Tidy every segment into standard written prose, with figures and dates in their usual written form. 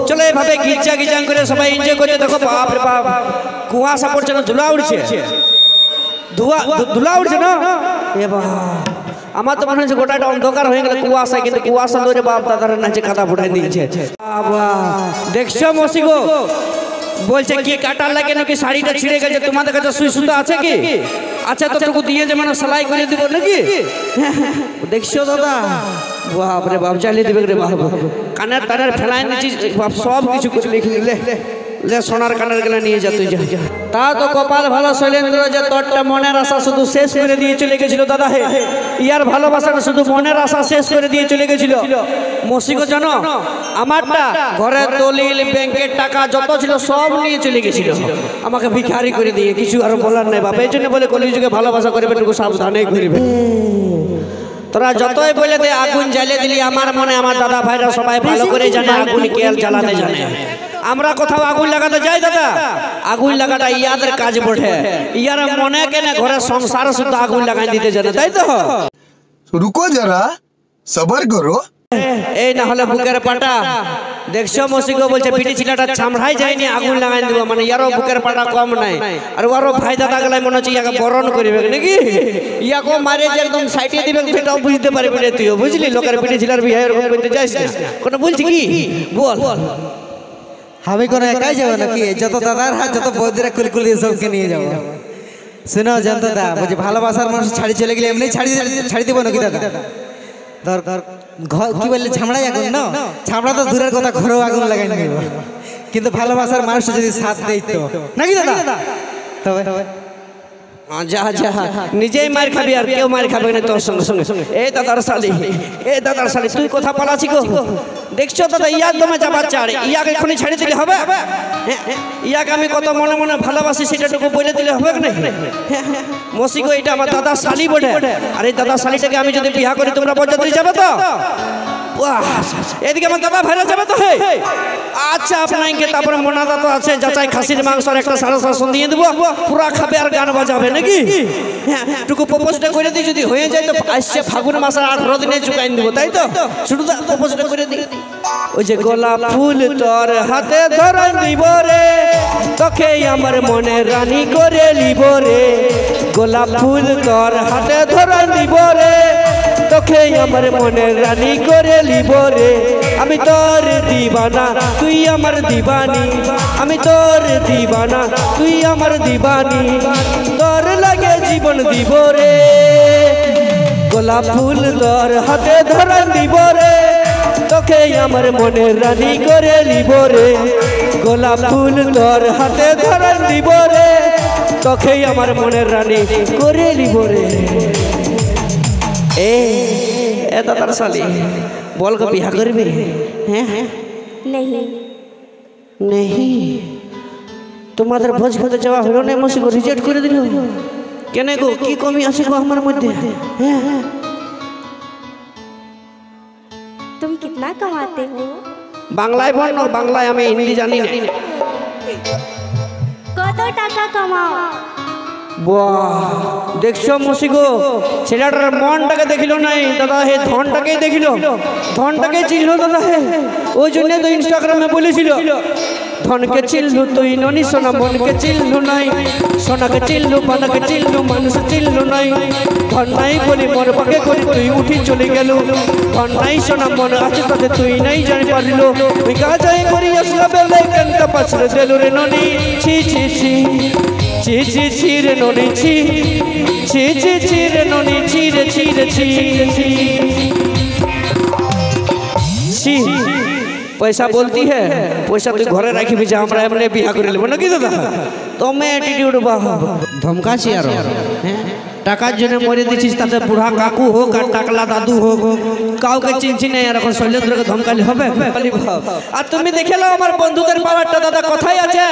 চলো এভাবে গিজা গিজাং করে সবাই এনজয় করতে দেখো। বাপ রে বাপ, কুয়াশা পড়ছে না, ধুলা উড়ছে, ধুলা উড়ছে না। এ বাবা, আমার তো মনে হচ্ছে গোটাটা অন্ধকার হয়ে গেল কুয়াশা, কিন্তু কুয়াশা ধরে বাপ দাদার নাচে কাদা ফুটাই দিয়েছে। বাবা দেখছো মসিগো, বলছে কি কাটার লাগে নাকি শাড়িটা ছিঁড়ে গেছে, তোমাদের কাছে সুই সুতো আছে কি? আচ্ছা তোটুকু দিয়ে যে মানে সেলাই করে দিব নাকি? দেখছো দাদা, বাপ রে বাপ চালিয়ে দিবে রে বাপ, কানের টানের ফেলাই নিচ্ছি বাপ, সব কিছু করে লিখে নিলে সোনার কানের গেলে নিয়ে যা তুই যা। তা তো কপাল ভালো শৈলেন্দ্র যে তোরটা মনের আশা শুধু শেষ করে দিয়ে চলে গেছিল দাদা। হে ইয়ার ভালোবাসাটা শুধু মনের আশা শেষ করে দিয়ে চলে গেছিল। মসিগো জানো, আমারটা ঘরের দলিল ব্যাংকের টাকা যত ছিল সব নিয়ে চলে গেছিল, আমাকে ভিখারি করে দিয়ে, কিছু আর বলার নাই বাবা। এই জন্য বলে কলিযুগে ভালোবাসা করবে একটু সাবধানে ঘুরবে। তোরা যতই বলে দে আগুন জ্বালিয়ে দিলি, আমার মনে আমার দাদা ভাইরা সবাই ভালো করে জানে আগুন কে জ্বালাতে জানে। আমরা কোথাও আগুন লাগাতে যাই দাদা, আগুন লাগাটা ইয়াদের কাজ বটে, ইয়ার মনে কেন ঘরের সংসার শুধু আগুন লাগাই দিতে জানে, তাই তো? রুকো যারা, সবার করো। এই না হলে বুকের পাটা। দেখছো মসিগো বলছে পিটি ছিলাটা ছামড়াই যায়নি, আগুন লাগাই দিব, মানে ইয়ারও বুকের পাটা কম নাই। আর ওরও ভাই দাদা গেলে মনে হচ্ছে ইয়াকে বরণ করবে নাকি, ইয়াকে মারে যে একদম সাইডে দিবে, সেটাও বুঝতে পারবি না তুইও, বুঝলি? লোকের পিটি ছিলার বিয়ে এরকম করতে যাইস না। কোনো বলছি কি বল, আমি কোনো একাই যাবো নাকি? যত দাদার হাত, যত বৌদিরা কুলকুলি সবকে নিয়ে যাবো। শুনো জানতো দা, বলছি ভালোবাসার মানুষ ছাড়ি চলে গেলে এমনি ছাড়ি দিব নাকি দাদা? ধর কি বললে ছামড়াই আগুন না, ছামড়া তো দূরের কথা, ঘরেও আগুন লাগাই নিব, কিন্তু ভালোবাসার মানুষ যদি সাথ দেয় তো নাকি দাদা? তবে যা যা নিজেই মার খাবি, আর কেউ মার খাবে না তোর সঙ্গে সঙ্গে। এই দাদার শালি, এই দাদার শালি, তুই কথা পালাচ্ছি গো। দেখছো দাদা, ইয়ার দমে যাবার চাড়ে, ইয়াকে এখনই ছেড়ে দিলে হবে? ইয়াকে আমি কত মনে মনে ভালোবাসি সেটাটুকু বলে দিলে হবে না? মসিগো, এটা আমার দাদার শালি বটে, আর এই দাদার শালিটাকে আমি যদি বিয়া করি তোমরা বরযাত্রী যাবে তো? এদিকে আমার দাদা ভাইরা যাবে তো? হে আচ্ছা, আপনাকে তারপরে মোনাদা তো আছে, যাচাই খাসির মাংস আর একটা 750 দিয়ে দেবো, পুরা খাবে আর গান বাজাবে নাকি? টুকু প্রপোজটা করে দিই, যদি হয়ে যায় তো আসছে ফাগুন মাসের 18 দিনে চুকাই দেবো, তাই তো? শুধু প্রপোজটা করে দিই। ওই যে গোলাপ ফুল তোর হাতে ধরাই দিব রে, তোকে আমার মনে রানী করে লিব রে। গোলাপ ফুল তোর হাতে ধরাই দিব রে, তোকে আমার মনে রানী করে লিব রে। আমি তোর দিবানা, তুই আমার দিবানি, আমি তোর দিবানা, তুই আমার দিবানি, তোর লাগে জীবন দিব রে। গোলাপ ফুল তোর হাতে ধরা দিব রে, তোকে আমার মনে রানী করে লিব রে। গোলাপ ফুল তোর হাতে ধরা দিব রে, তোকে আমার মনের রানী করে লিব রে। ए दादार साली बोल को बिहा करबे? हैं नहीं नहीं, তোমাদের ভোজ খেতে যাওয়া হলো না, মসিগো রিজেক্ট করে দিল কেন গো? কি কমি আছে গো আমার মধ্যে? হ্যাঁ, तुम कितना कमाते हो? বাংলায় বল না, বাংলায়, আমি হিন্দি জানি না। কত টাকা কামাও? বাহ, দেখছো মসিগো, ছেলেটার মনটাকে দেখিল নাই দাদা, হে ধনটাকেই দেখিল, ধনটাকে চিনল দাদা। হে ওই জন্য তো ইনস্টাগ্রামে বলেছিল, ধনকে চিনলু তুই ননি সোনা, মনকে চিনলু নাই, সোনাকে চিনলু পানাকে চিনলু, মানুষ চিনলু নাই। ধন নাই বলি মন পাকে করি তুই উঠি চলে গেল, ধন নাই সোনা মন আছে তাতে তুই নাই জানি পারিল। তুই কাজাই করি আসলা বেলে কেনটা পাছরে দেলু রে ননি, ছি ছি ছি ছি ছি ছি রে ননি, ছি ছি ছি ছি রে ননি, ছি রে ছি রে ছি ছি ছি। पैसा बोलती है, पैसा तुई घरे राखी भी जा, हमरा एमने बिहा करे लेबो ना कि दादा? तमे एटीट्यूड बा धमकाছি আর টাকার জন্য মরে দিছিস, তাতে বুড়া কাকু হোক আর টাকলা দাদু হোক, কাউকে চিনছি না, আর এখন শৈলেন্দ্রকে ধমকালি হবে? আর তুমি দেখে নাও আমার বন্ধুদের পাওয়ারটা দাদা। কোথায় আছে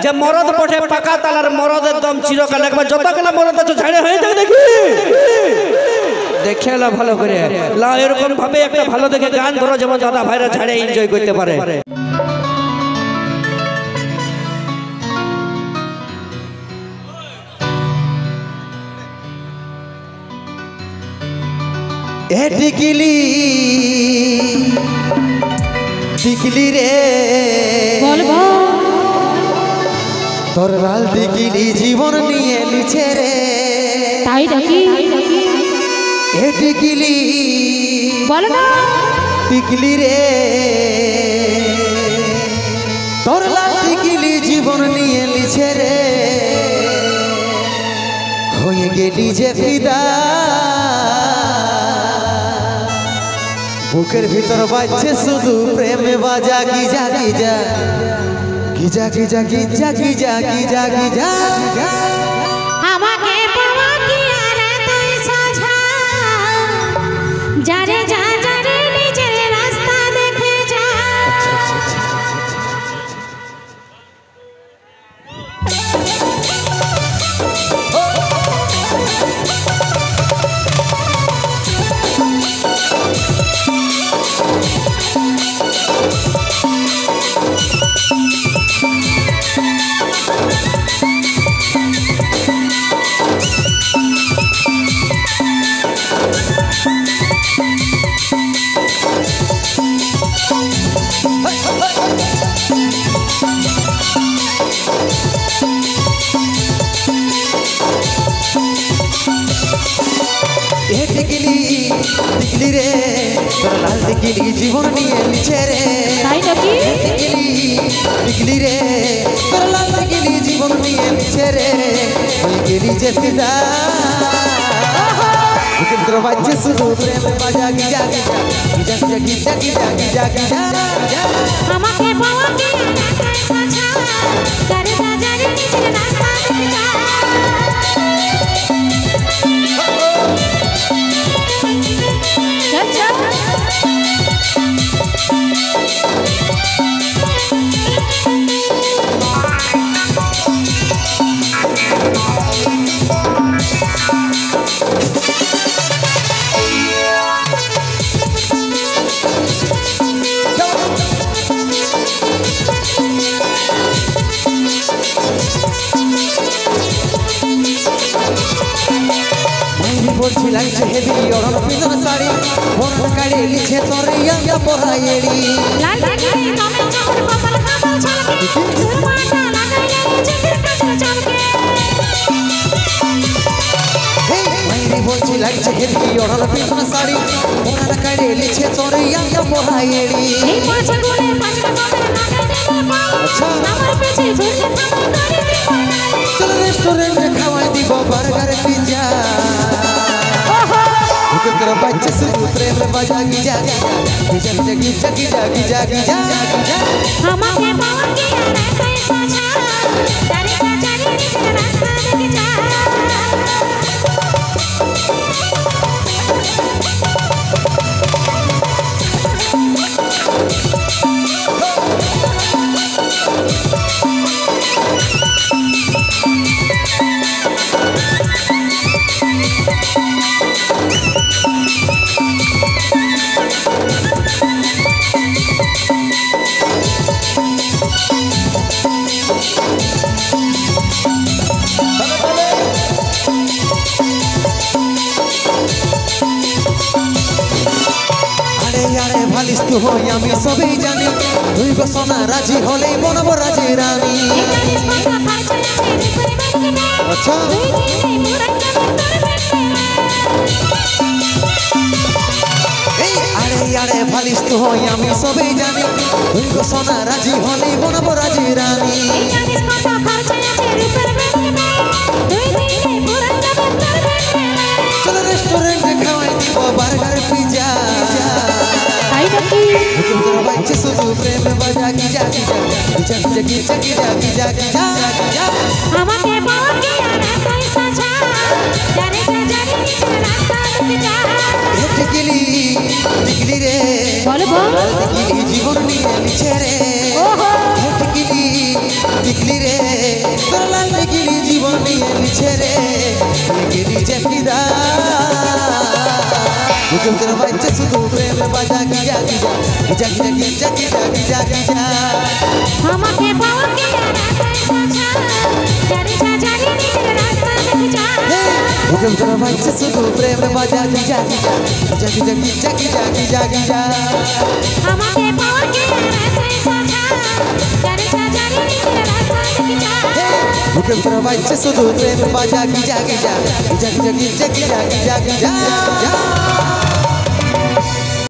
যে মরদ পঠে পাকা তালার, মরদের দম চিরকাল, একবার যতগুলা মরদ আছে ঝাড়ে হয়ে যাবে দেখি, দেখে লা ভালো করে লা, এরকম ভাবে একটা ভালো দেখে গান ধরো, যেমন দাদা ভাইরা ঝাড়ে এনজয় করতে পারে। এ টিকিলি টিকিলি রে তোর লাল টিকিলি জীবন নিয়ে লিছে রে তাই নাকি এ টিকিলি বলো না টিকিলি রে তোর লাল টিকিলি জীবন নিয়ে লিছে রে হয়ে গেলি যে ফিদা বুকের ভিতর বাজছে শুধু প্রেমে বাজা Giza Giza Giza Giza Giza Giza Giza Giza আমাকে পাওয়া কি আর তুই সাঝা যারে যা যারে নিজের রাস্তা দেখে যা এ টিকিলি টিকিলি রে তোর লাল টিকিলি জীবন নিয়ে লিছে রে তাই নাকি টিকিলি টিকিলি রে তোর লাল টিকিলি জীবন নিয়ে লিছে রে হয়ে গেলি যে ফিদা বুকের ভিতর বাজছে শুধু প্রেমে বাজা Giza Giza Giza Giza Giza Giza Giza Giza আমাকে পাওয়া কি আর তুই সাঝা যারে যা যারে নিজের রাস্তা দেখে যা চল চল পড়ছি লাগছে হেভি ওরন পিছন শাড়ি মন কাড়ে লিছে তোর ইয়াঙ্গা পড়াইড়ি লাল টিকিলি কমল চামড় কপাল কামাল ছলকে সুরমাটা লাগাইলে জিগির কাছে চমকে মাইরি বলছি লাগছে হেভি ওরন পিছন শাড়ি মন কাড়ে লিছে তোর ইয়াঙ্গা পড়াইড়ি এই পাঁচে গুনে পাঁচটা কমল লাগাই দেবে পাল আচ্ছা। আমার পেছে ঘুরতে থামো করে দিবানা চল রেস্টুরেন্টে খাওয়াই দিব বার্গার পিজ্জা বুকের ভিতর বাজছে শুধু প্রেমে বাজা Giza Giza Giza Giza Giza Giza Giza আমাকে পাওয়া কি আর তুই সাঝা যারে যা যারে নিজের রাস্তা দেখে যা আরে আরে ভালিস তুই হই আমি সবই জানি তুই গো সোনা রাজি হলেই বনব রাজি রানী আচ্ছা এই আরে আরে ভালিস তুই হই আমি সবই জানি তুই গো সোনা রাজি হলেই বনব রাজি রানী চল রেস্টুরেন্টে খাওয়াই দিব বার্গার পিজ্জা বুকের ভিতর বাজছে শুধু প্রেমে বাজা Giza Giza Giza Giza Giza Giza Giza Giza আমাকে পাওয়া কি আর তুই সাঝা যারে যা যারে নিজের রাস্তা দেখে যা টিকিলি টিকিলি রে বলো বল টিকিলি জীবন নিয়ে লিছে রে টিকিলি টিকিলি রে তোর লাল টিকিলি জীবন নিয়ে লিছে রে টিকিলি যে ফিদা বুকের ভিতর বাজছে শুধু প্রেমে বাজা Giza Giza Giza Giza Giza Giza Giza আমাকে পাওয়া কি আর তুই সাঝা যারে যা যারে নিজের রাস্তা দেখে দেখে যা বুকে ভিতরে বাজছে শুধু প্রেম বাজা Giza Giza Giza Giza Giza Giza Giza আমাকে পাওয়ার কে রাস্তা সাথা জানি নিজের রাস্তা দেখে যা বুকে ভিতরে বাজছে শুধু প্রেম বাজা Giza Giza Giza Giza Giza Giza Giza Giza